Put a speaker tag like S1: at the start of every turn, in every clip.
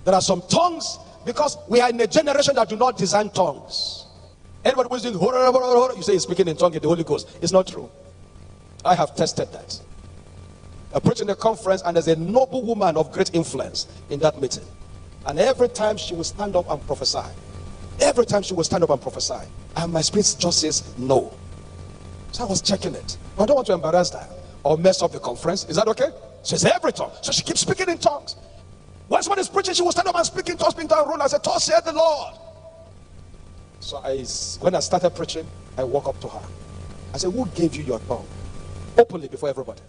S1: There are some tongues, because we are in a generation that do not design tongues. Everybody was doing, you say he's speaking in tongue in the Holy Ghost. It's not true. I have tested that. I preached in a conference, and there's a noble woman of great influence in that meeting. And every time she will stand up and prophesy. Every time she will stand up and prophesy. And my spirit just says no. So I was checking it. I don't want to embarrass her or mess up the conference. Is that okay? She says every tongue. So she keeps speaking in tongues. When someone is preaching, she will stand up and speak in tongues, speak down, roll. I said, "Thus saith the Lord." So when I started preaching, I walk up to her. I said, "Who gave you your tongue?" Openly before everybody.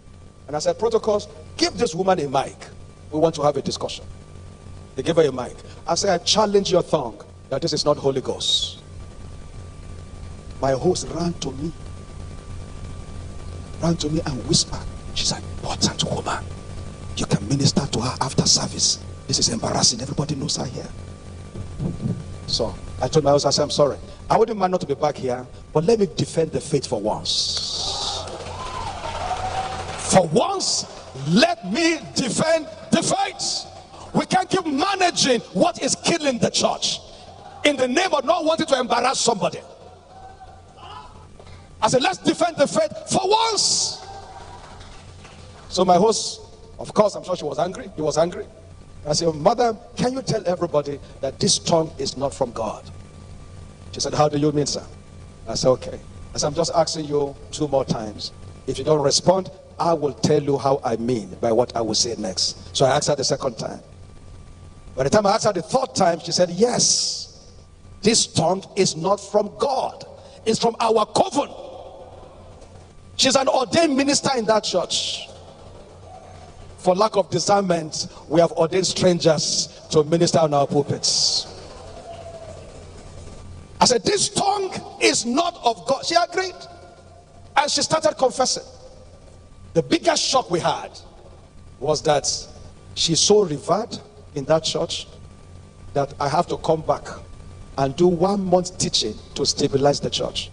S1: And I said, "Protocols, give this woman a mic. We want to have a discussion." They gave her a mic. I said, "I challenge your tongue that this is not Holy Ghost." My host ran to me and whispered, "She's an important woman. You can minister to her after service. This is embarrassing. Everybody knows her here." So I told my host, I said, "I'm sorry. I wouldn't mind not to be back here, but let me defend the faith for once. For once, let me defend the faith. We can't keep managing what is killing the church in the name of not wanting to embarrass somebody." I said, "Let's defend the faith for once." So my host, of course, I'm sure she was angry. He was angry. I said, "Mother, can you tell everybody that this tongue is not from God?" She said, "How do you mean, sir?" I said, "Okay." I said, "I'm just asking you 2 more times. If you don't respond, I will tell you how I mean by what I will say next." So I asked her the 2nd time. By the time I asked her the 3rd time, she said, "Yes, this tongue is not from God. It's from our coven." She's an ordained minister in that church. For lack of discernment, we have ordained strangers to minister on our pulpits. I said, "This tongue is not of God." She agreed. And she started confessing. The biggest shock we had was that she's so revered in that church that I have to come back and do 1 month teaching to stabilize the church,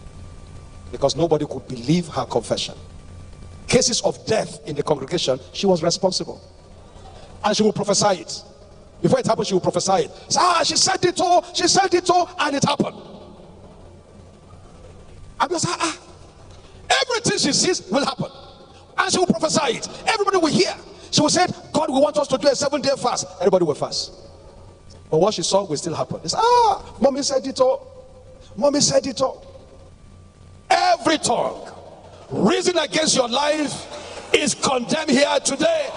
S1: because nobody could believe her confession. Cases of death in the congregation, she was responsible. And she will prophesy it. Before it happened, she will prophesy it. She said it all, and it happened. I'm just everything she sees will happen. And she will prophesy it. Everybody will hear. She will say, "God, we want us to do a 7-day fast." Everybody will fast. But what she saw will still happen. It's, "Mommy said it all. Mommy said it all." Every tongue risen against your life is condemned here today.